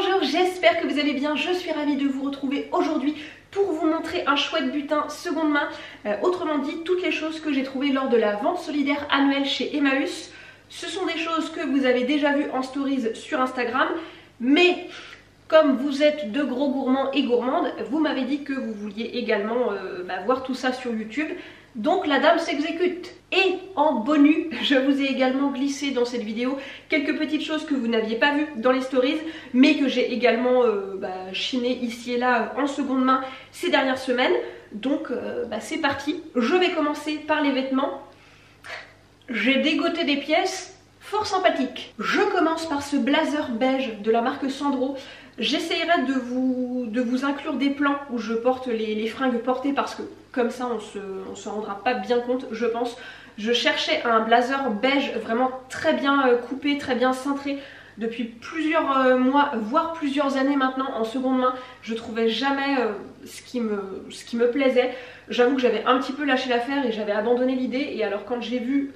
bonjour, j'espère que vous allez bien, je suis ravie de vous retrouver aujourd'hui pour vous montrer un chouette butin seconde main, autrement dit toutes les choses que j'ai trouvées lors de la vente solidaire annuelle chez Emmaüs. Ce sont des choses que vous avez déjà vues en stories sur Instagram, mais comme vous êtes de gros gourmands et gourmandes, vous m'avez dit que vous vouliez également voir tout ça sur YouTube. Donc la dame s'exécute. Et en bonus, je vous ai également glissé dans cette vidéo quelques petites choses que vous n'aviez pas vues dans les stories, mais que j'ai également chiné ici et là en seconde main ces dernières semaines. Donc c'est parti. Je vais commencer par les vêtements. J'ai dégoté des pièces fort sympathiques. Je commence par ce blazer beige de la marque Sandro. J'essayerai de vous inclure des plans où je porte les fringues portées parce que comme ça on se rendra pas bien compte, je pense. Je cherchais un blazer beige vraiment très bien coupé, très bien cintré depuis plusieurs mois, voire plusieurs années maintenant en seconde main. Je trouvais jamais ce qui me plaisait. J'avoue que j'avais un petit peu lâché l'affaire et j'avais abandonné l'idée. Et alors quand j'ai vu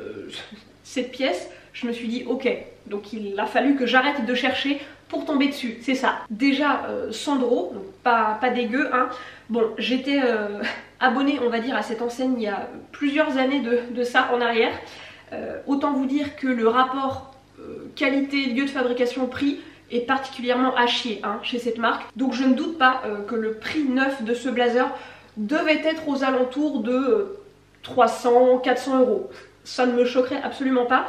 cette pièce, je me suis dit ok, donc il a fallu que j'arrête de chercher pour tomber dessus, c'est ça. Déjà Sandro, donc pas dégueu hein. Bon, j'étais abonnée on va dire à cette enseigne il y a plusieurs années de ça en arrière. Autant vous dire que le rapport qualité, lieu de fabrication, prix est particulièrement à chier hein, chez cette marque. Donc je ne doute pas que le prix neuf de ce blazer devait être aux alentours de 300-400 euros. Ça ne me choquerait absolument pas.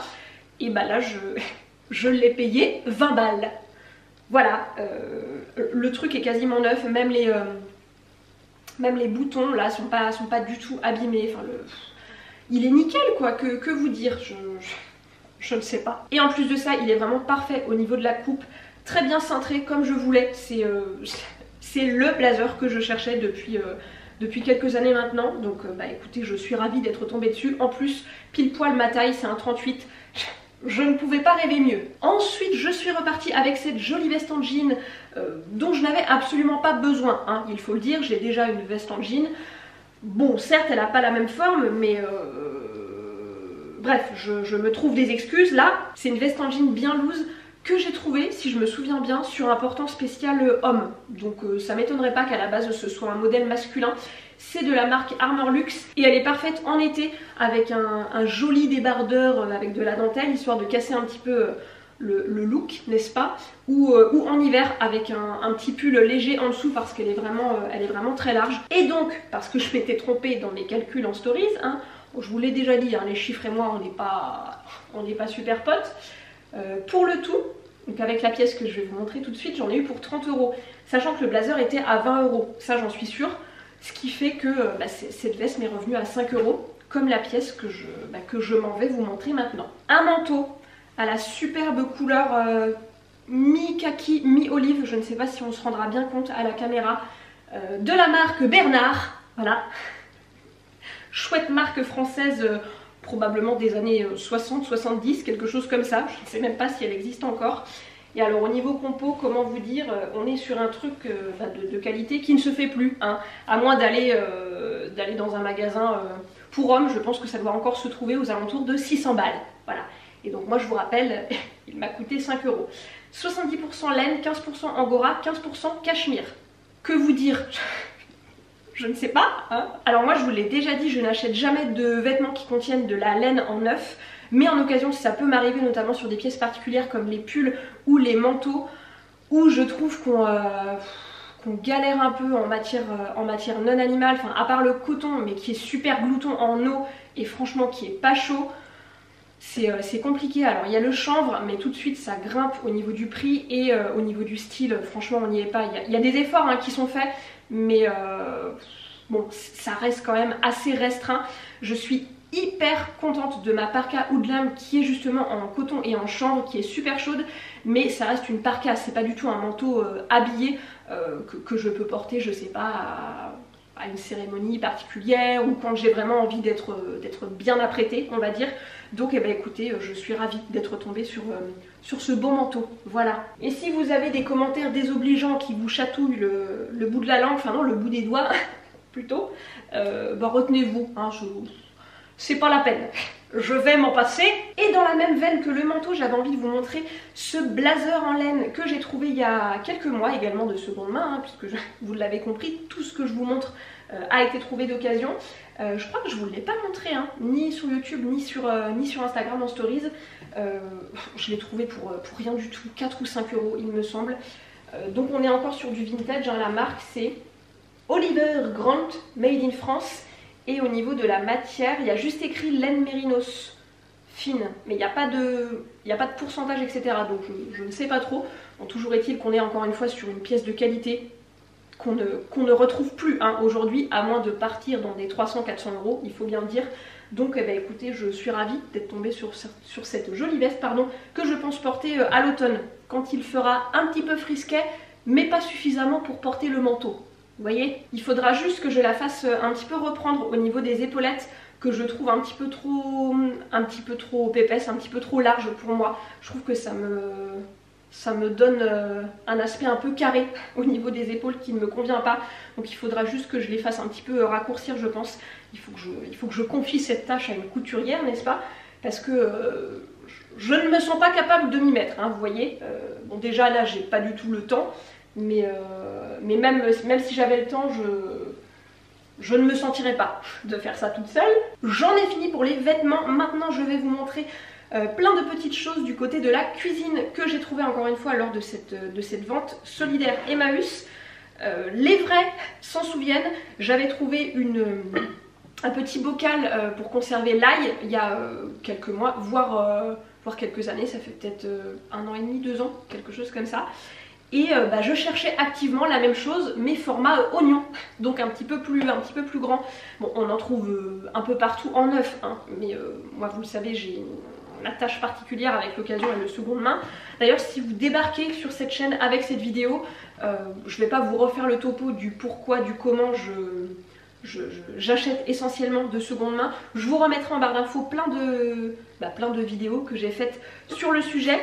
Et bah là je l'ai payé 20 balles. Voilà, le truc est quasiment neuf, même les boutons là sont pas du tout abîmés. Enfin, il est nickel quoi, que vous dire, je ne sais pas. Et en plus de ça, il est vraiment parfait au niveau de la coupe, très bien cintré comme je voulais. C'est le blazer que je cherchais depuis quelques années maintenant. Donc écoutez, je suis ravie d'être tombée dessus. En plus, pile poil ma taille, c'est un 38. Je ne pouvais pas rêver mieux. Ensuite, je suis repartie avec cette jolie veste en jean dont je n'avais absolument pas besoin, hein, il faut le dire, j'ai déjà une veste en jean. Bon, certes, elle n'a pas la même forme, mais bref, je me trouve des excuses. Là, c'est une veste en jean bien loose que j'ai trouvée, si je me souviens bien, sur un portant spécial homme. Donc ça m'étonnerait pas qu'à la base ce soit un modèle masculin. C'est de la marque Armor Luxe et elle est parfaite en été avec un joli débardeur avec de la dentelle, histoire de casser un petit peu le look, n'est-ce pas, ou en hiver avec un petit pull léger en dessous parce qu'elle est vraiment très large. Et donc, parce que je m'étais trompée dans mes calculs en stories, hein, je vous l'ai déjà dit, hein, les chiffres et moi on n'est pas super potes. Pour le tout, donc avec la pièce que je vais vous montrer tout de suite, j'en ai eu pour 30 euros, sachant que le blazer était à 20 euros, ça j'en suis sûre. Ce qui fait que cette veste m'est revenue à 5 euros, comme la pièce que je m'en vais vous montrer maintenant. Un manteau à la superbe couleur mi-kaki, mi-olive, je ne sais pas si on se rendra bien compte à la caméra, de la marque Bernard, voilà. Chouette marque française, probablement des années 60-70, quelque chose comme ça, je ne sais même pas si elle existe encore. Et alors au niveau compo, comment vous dire, on est sur un truc de qualité qui ne se fait plus, hein. À moins d'aller dans un magasin pour hommes, je pense que ça doit encore se trouver aux alentours de 600 balles. Voilà. Et donc moi je vous rappelle, il m'a coûté 5 euros. 70% laine, 15% angora, 15% cachemire. Que vous dire? Je ne sais pas, hein. Alors moi je vous l'ai déjà dit, je n'achète jamais de vêtements qui contiennent de la laine en neuf. Mais en occasion, ça peut m'arriver notamment sur des pièces particulières comme les pulls ou les manteaux, où je trouve qu'on galère un peu en matière non animale, enfin à part le coton, mais qui est super glouton en eau et franchement qui est pas chaud, c'est compliqué. Alors il y a le chanvre, mais tout de suite ça grimpe au niveau du prix et au niveau du style, franchement on n'y est pas. Il y a des efforts hein, qui sont faits, mais bon, ça reste quand même assez restreint. Je suis hyper contente de ma parka Hoodlam qui est justement en coton et en chanvre, qui est super chaude, mais ça reste une parka, c'est pas du tout un manteau habillé que je peux porter, je sais pas, à une cérémonie particulière ou quand j'ai vraiment envie d'être bien apprêtée, on va dire. Donc écoutez, je suis ravie d'être tombée sur ce beau manteau, voilà. Et si vous avez des commentaires désobligeants qui vous chatouillent le bout de la langue, enfin non, le bout des doigts plutôt, retenez-vous, hein, c'est pas la peine. je vais m'en passer. Et dans la même veine que le manteau, j'avais envie de vous montrer ce blazer en laine que j'ai trouvé il y a quelques mois, également de seconde main, hein, puisque vous l'avez compris, tout ce que je vous montre a été trouvé d'occasion. Je crois que je vous l'ai pas montré, hein, ni sur YouTube, ni sur Instagram en stories. Je l'ai trouvé pour rien du tout, 4 ou 5 euros il me semble. Donc on est encore sur du vintage, hein, la marque c'est Oliver Grant, made in France. Et au niveau de la matière, il y a juste écrit laine mérinos fine, mais il n'y a pas de pourcentage, etc. Donc je ne sais pas trop. Bon, toujours est-il qu'on est encore une fois sur une pièce de qualité qu'on ne retrouve plus, hein, aujourd'hui, à moins de partir dans des 300-400 euros, il faut bien le dire. Donc eh ben, écoutez, je suis ravie d'être tombée sur cette jolie veste, pardon, que je pense porter à l'automne, quand il fera un petit peu frisquet, mais pas suffisamment pour porter le manteau. Vous voyez, il faudra juste que je la fasse un petit peu reprendre au niveau des épaulettes, que je trouve un petit peu trop épaisse, un petit peu trop large pour moi. Je trouve que ça me donne un aspect un peu carré au niveau des épaules qui ne me convient pas. Donc il faudra juste que je les fasse un petit peu raccourcir, je pense. Il faut que je confie cette tâche à une couturière, n'est-ce pas? Parce que je ne me sens pas capable de m'y mettre, hein, vous voyez. Bon, déjà là, j'ai pas du tout le temps. Mais même si j'avais le temps, je ne me sentirais pas de faire ça toute seule. J'en ai fini pour les vêtements. Maintenant, je vais vous montrer plein de petites choses du côté de la cuisine que j'ai trouvé encore une fois lors de cette vente solidaire Emmaüs. Les vrais s'en souviennent. J'avais trouvé un petit bocal pour conserver l'ail il y a quelques mois, voire quelques années. Ça fait peut-être 1 an et demi, 2 ans, quelque chose comme ça. Et je cherchais activement la même chose, mais format oignon, donc un petit peu plus grand. Bon, on en trouve un peu partout en neuf, hein, mais moi vous le savez, j'ai une attache particulière avec l'occasion et le seconde main. D'ailleurs, si vous débarquez sur cette chaîne avec cette vidéo, je vais pas vous refaire le topo du pourquoi, du comment j'achète essentiellement de seconde main. Je vous remettrai en barre d'infos plein de vidéos que j'ai faites sur le sujet.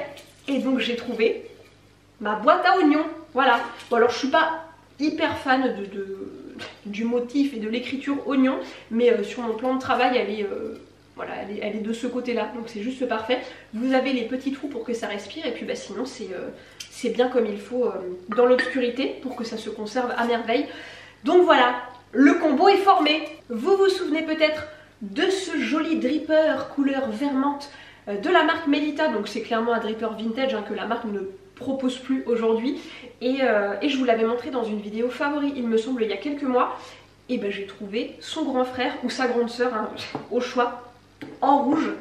Et donc j'ai trouvé ma boîte à oignons, voilà. Bon, alors je suis pas hyper fan du motif et de l'écriture oignon, mais sur mon plan de travail elle est de ce côté là, donc c'est juste parfait. Vous avez les petits trous pour que ça respire, et puis sinon c'est bien comme il faut dans l'obscurité pour que ça se conserve à merveille. Donc voilà, le combo est formé. Vous vous souvenez peut-être de ce joli dripper couleur vermente de la marque Melita, donc c'est clairement un dripper vintage, hein, que la marque ne propose plus aujourd'hui, et je vous l'avais montré dans une vidéo favori il me semble il y a quelques mois. Et j'ai trouvé son grand frère ou sa grande sœur, hein, au choix, en rouge.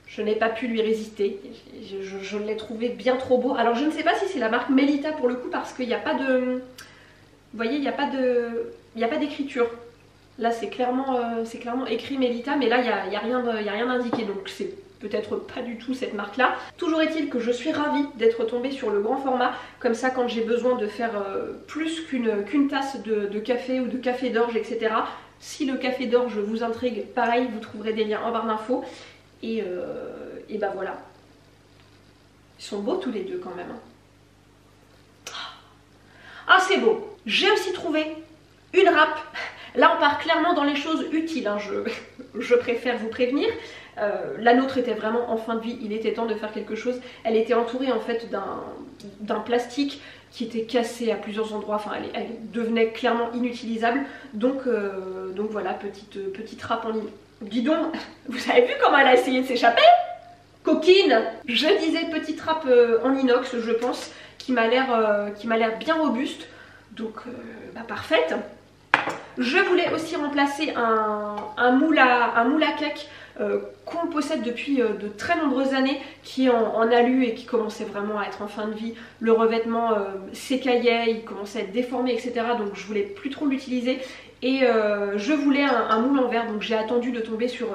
Je n'ai pas pu lui résister, je l'ai trouvé bien trop beau. Alors je ne sais pas si c'est la marque Melita pour le coup, parce qu'il n'y a pas de, vous voyez, il n'y a pas d'écriture. Là c'est clairement écrit Melita, mais là il n'y a rien d'indiqué, donc c'est peut-être pas du tout cette marque là. Toujours est-il que je suis ravie d'être tombée sur le grand format, comme ça quand j'ai besoin de faire plus qu'une tasse de café ou de café d'orge, etc. Si le café d'orge vous intrigue, pareil, vous trouverez des liens en barre d'infos. Et voilà. Ils sont beaux tous les deux quand même, hein. Ah c'est beau. J'ai aussi trouvé une râpe. Là on part clairement dans les choses utiles, hein, je préfère vous prévenir. La nôtre était vraiment en fin de vie, il était temps de faire quelque chose. Elle était entourée en fait d'un plastique qui était cassé à plusieurs endroits, enfin elle devenait clairement inutilisable. Donc voilà, petite râpe en ligne. Dis donc, vous avez vu comment elle a essayé de s'échapper? Coquine! Je disais petite râpe en inox, je pense, qui m'a l'air bien robuste. Donc parfaite. Je voulais aussi remplacer un moule à cake qu'on possède depuis de très nombreuses années, qui est en alu et qui commençait vraiment à être en fin de vie. Le revêtement s'écaillait, il commençait à être déformé, etc. Donc je voulais plus trop l'utiliser, et je voulais un moule en verre. Donc j'ai attendu de tomber sur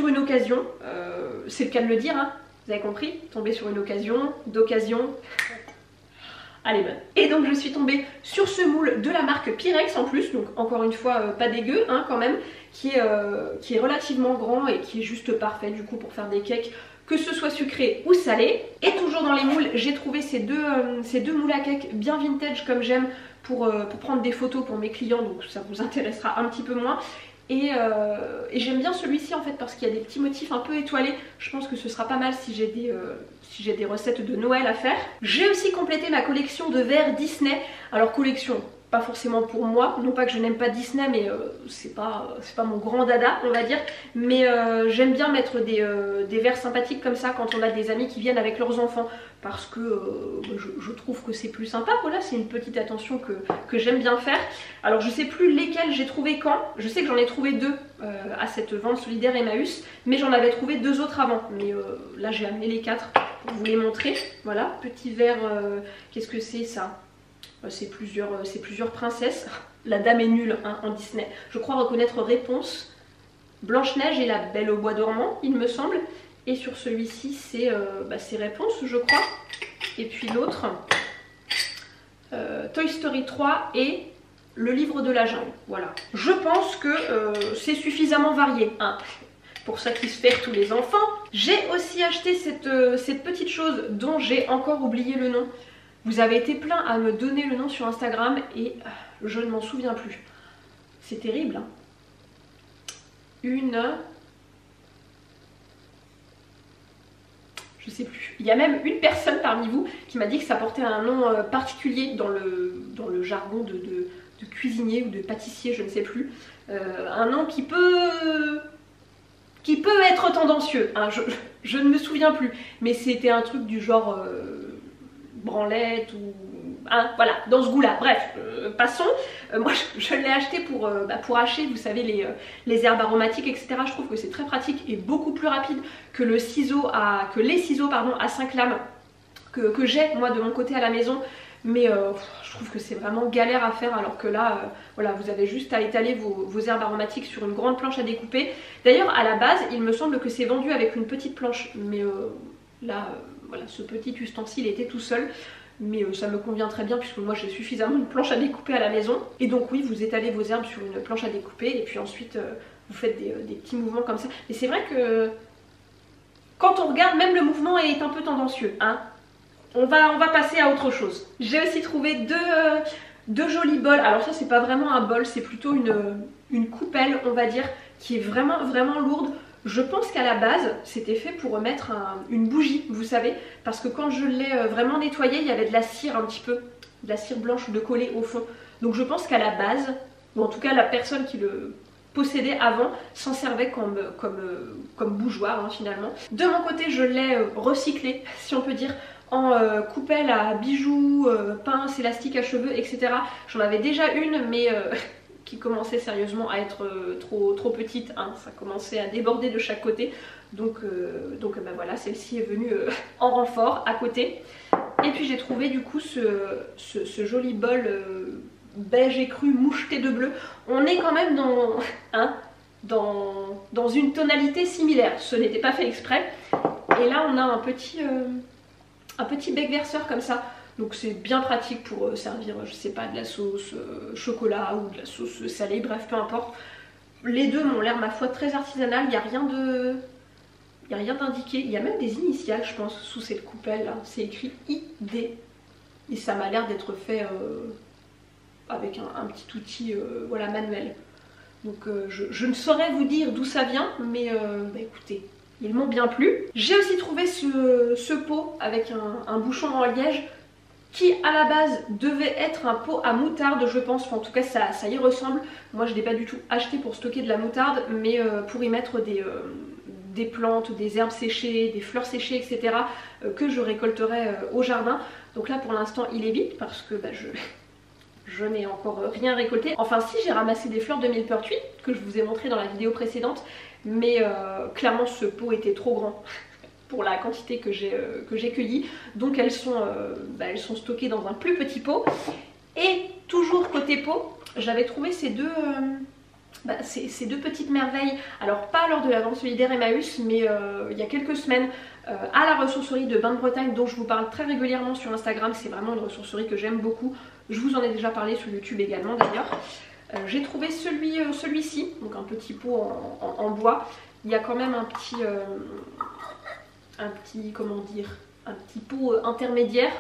une occasion, c'est le cas de le dire, hein, vous avez compris, tomber sur une occasion, d'occasion. Elle est bonne. Et donc je suis tombée sur ce moule de la marque Pyrex en plus, donc encore une fois pas dégueu, hein, quand même, qui est relativement grand et qui est juste parfait du coup pour faire des cakes, que ce soit sucré ou salé. Et toujours dans les moules, j'ai trouvé ces deux moules à cake bien vintage comme j'aime pour prendre des photos pour mes clients, donc ça vous intéressera un petit peu moins. Et j'aime bien celui-ci en fait parce qu'il y a des petits motifs un peu étoilés. Je pense que ce sera pas mal si j'ai des recettes de Noël à faire. J'ai aussi complété ma collection de verres Disney. Alors collection, pas forcément pour moi, non pas que je n'aime pas Disney, mais c'est pas mon grand dada on va dire. Mais j'aime bien mettre des verres sympathiques comme ça quand on a des amis qui viennent avec leurs enfants. Parce que je trouve que c'est plus sympa, voilà, c'est une petite attention que j'aime bien faire. Alors je sais plus lesquels j'ai trouvé quand, je sais que j'en ai trouvé 2 à cette vente solidaire Emmaüs, mais j'en avais trouvé 2 autres avant. Mais là j'ai amené les 4 pour vous les montrer. Voilà, petit verre, qu'est-ce que c'est ça? C'est plusieurs princesses. La dame est nulle hein, en Disney. Je crois reconnaître Réponse, Blanche-Neige et la Belle au bois dormant, il me semble. Et sur celui-ci, c'est Réponse, je crois. Et puis l'autre, Toy Story 3 et Le Livre de la Jungle. Voilà. Je pense que c'est suffisamment varié hein, pour satisfaire tous les enfants. J'ai aussi acheté cette petite chose dont j'ai encore oublié le nom. Vous avez été plein à me donner le nom sur Instagram et je ne m'en souviens plus. C'est terrible. Hein. Je sais plus. Il y a même une personne parmi vous qui m'a dit que ça portait un nom particulier dans le jargon de cuisinier ou de pâtissier, je ne sais plus. Un nom qui peut être tendancieux. Hein, je ne me souviens plus. Mais c'était un truc du genre branlette ou... Hein, voilà, dans ce goût-là. Bref, passons. Moi, je l'ai acheté pour hacher, vous savez, les herbes aromatiques, etc. Je trouve que c'est très pratique et beaucoup plus rapide que les ciseaux à 5 lames que j'ai, moi, de mon côté à la maison. Mais je trouve que c'est vraiment galère à faire, alors que là, voilà, vous avez juste à étaler vos herbes aromatiques sur une grande planche à découper. D'ailleurs, à la base, il me semble que c'est vendu avec une petite planche. Mais là, voilà, ce petit ustensile était tout seul. Mais ça me convient très bien puisque moi j'ai suffisamment de planches à découper à la maison. Et donc oui, vous étalez vos herbes sur une planche à découper et puis ensuite vous faites des petits mouvements comme ça. Et c'est vrai que quand on regarde, même le mouvement est un peu tendancieux. Hein. On va passer à autre chose. J'ai aussi trouvé deux jolis bols. Alors ça c'est pas vraiment un bol, c'est plutôt une coupelle on va dire, qui est vraiment lourde. Je pense qu'à la base, c'était fait pour remettre une bougie, vous savez, parce que quand je l'ai vraiment nettoyé, il y avait de la cire un petit peu, de la cire blanche de coller au fond. Donc je pense qu'à la base, ou en tout cas la personne qui le possédait avant, s'en servait comme bougeoir hein, finalement. De mon côté, je l'ai recyclé, si on peut dire, en coupelle à bijoux, pince, élastique à cheveux, etc. J'en avais déjà une, mais... qui commençait sérieusement à être trop petite, hein. Ça commençait à déborder de chaque côté, donc ben voilà, celle-ci est venue en renfort à côté. Et puis j'ai trouvé du coup ce joli bol beige écru moucheté de bleu. On est quand même dans une tonalité similaire, ce n'était pas fait exprès. Et là on a un petit bec verseur comme ça. Donc c'est bien pratique pour servir, je sais pas, de la sauce chocolat ou de la sauce salée, bref, peu importe. Les deux m'ont l'air, ma foi, très artisanal, il n'y a rien d'indiqué. Il y a même des initiales, je pense, sous cette coupelle, là. C'est écrit ID. Et ça m'a l'air d'être fait avec un petit outil voilà, manuel. Donc je ne saurais vous dire d'où ça vient, mais bah, écoutez, ils m'ont bien plu. J'ai aussi trouvé ce pot avec un bouchon en liège, qui à la base devait être un pot à moutarde je pense, enfin, en tout cas ça y ressemble. Moi je ne l'ai pas du tout acheté pour stocker de la moutarde, mais pour y mettre des plantes, des herbes séchées, des fleurs séchées, etc. Que je récolterai au jardin. Donc là pour l'instant il est vide parce que bah, je n'ai encore rien récolté. Enfin si, j'ai ramassé des fleurs de millepertuis que je vous ai montré dans la vidéo précédente, mais clairement ce pot était trop grand pour la quantité que j'ai cueillie. Donc elles sont stockées dans un plus petit pot. Et toujours côté pot, j'avais trouvé ces deux petites merveilles. Alors pas lors de la vente solidaire Emmaüs, mais il y a quelques semaines à la ressourcerie de Bain de Bretagne, dont je vous parle très régulièrement sur Instagram. C'est vraiment une ressourcerie que j'aime beaucoup. Je vous en ai déjà parlé sur YouTube également d'ailleurs. J'ai trouvé celui-ci, donc un petit pot en bois. Il y a quand même un petit pot intermédiaire,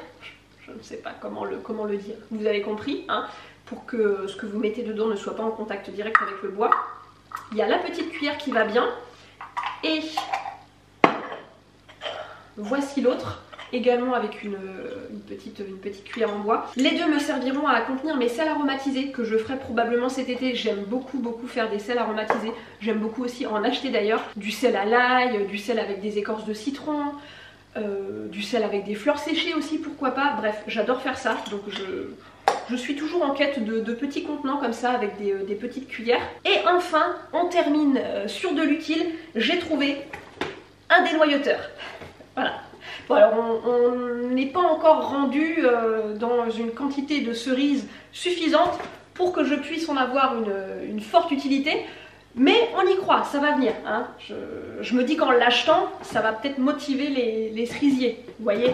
je ne sais pas comment le dire, vous avez compris, hein, pour que ce que vous mettez dedans ne soit pas en contact direct avec le bois. Il y a la petite cuillère qui va bien. Et voici l'autre, également avec une petite cuillère en bois. Les deux me serviront à contenir mes sels aromatisés que je ferai probablement cet été. J'aime beaucoup faire des sels aromatisés. J'aime beaucoup aussi en acheter d'ailleurs. Du sel à l'ail, du sel avec des écorces de citron, du sel avec des fleurs séchées aussi, pourquoi pas. Bref, j'adore faire ça, donc je suis toujours en quête de petits contenants comme ça avec des petites cuillères. Et enfin, on termine sur de l'utile. J'ai trouvé un dénoyauteur. Voilà. Bon, alors on n'est pas encore rendu dans une quantité de cerises suffisante pour que je puisse en avoir une forte utilité. Mais on y croit, ça va venir. Hein. Je me dis qu'en l'achetant, ça va peut-être motiver les cerisiers. Vous voyez?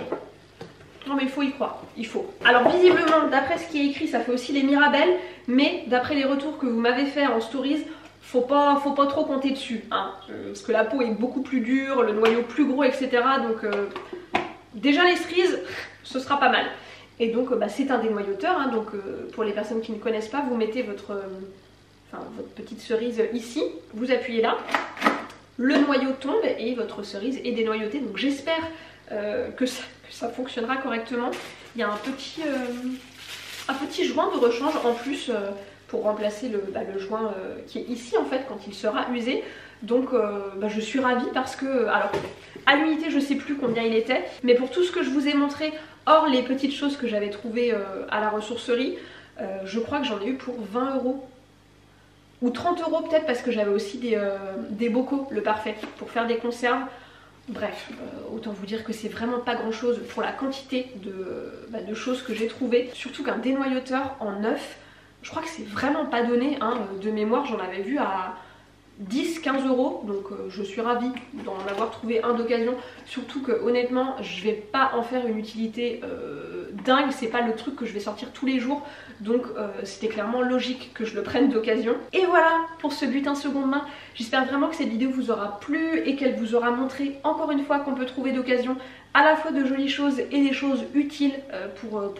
Non mais il faut y croire, il faut. Alors visiblement, d'après ce qui est écrit, ça fait aussi les Mirabelles. Mais d'après les retours que vous m'avez fait en stories, faut pas trop compter dessus. Hein. Parce que la peau est beaucoup plus dure, le noyau plus gros, etc. Donc déjà les cerises, ce sera pas mal. Et donc c'est un dénoyauteur. Hein. Donc pour les personnes qui ne connaissent pas, vous mettez votre petite cerise ici, vous appuyez là, le noyau tombe et votre cerise est dénoyautée. Donc j'espère que ça fonctionnera correctement. Il y a un petit joint de rechange en plus pour remplacer le joint qui est ici en fait quand il sera usé. Donc je suis ravie parce que, alors à l'unité je sais plus combien il était, mais pour tout ce que je vous ai montré, hors les petites choses que j'avais trouvées à la ressourcerie, je crois que j'en ai eu pour 20 € ou 30 € peut-être, parce que j'avais aussi des bocaux, le parfait, pour faire des conserves. Bref, autant vous dire que c'est vraiment pas grand chose pour la quantité de choses que j'ai trouvées. Surtout qu'un dénoyauteur en neuf, je crois que c'est vraiment pas donné. Hein. De mémoire, j'en avais vu à 10-15 €, donc je suis ravie d'en avoir trouvé un d'occasion. Surtout que honnêtement, je vais pas en faire une utilité dingue, c'est pas le truc que je vais sortir tous les jours. Donc c'était clairement logique que je le prenne d'occasion. Et voilà pour ce butin seconde main. J'espère vraiment que cette vidéo vous aura plu et qu'elle vous aura montré encore une fois qu'on peut trouver d'occasion à la fois de jolies choses et des choses utiles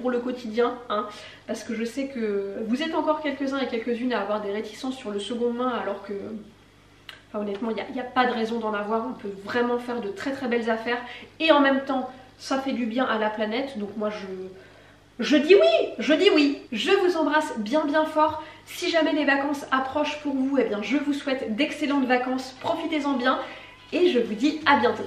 pour le quotidien. Hein, parce que je sais que vous êtes encore quelques-uns et quelques-unes à avoir des réticences sur le seconde main, alors que honnêtement il n'y a pas de raison d'en avoir. On peut vraiment faire de très belles affaires et en même temps ça fait du bien à la planète. Donc moi je dis oui. Je vous embrasse bien fort. Si jamais les vacances approchent pour vous, eh bien je vous souhaite d'excellentes vacances. Profitez-en bien et je vous dis à bientôt.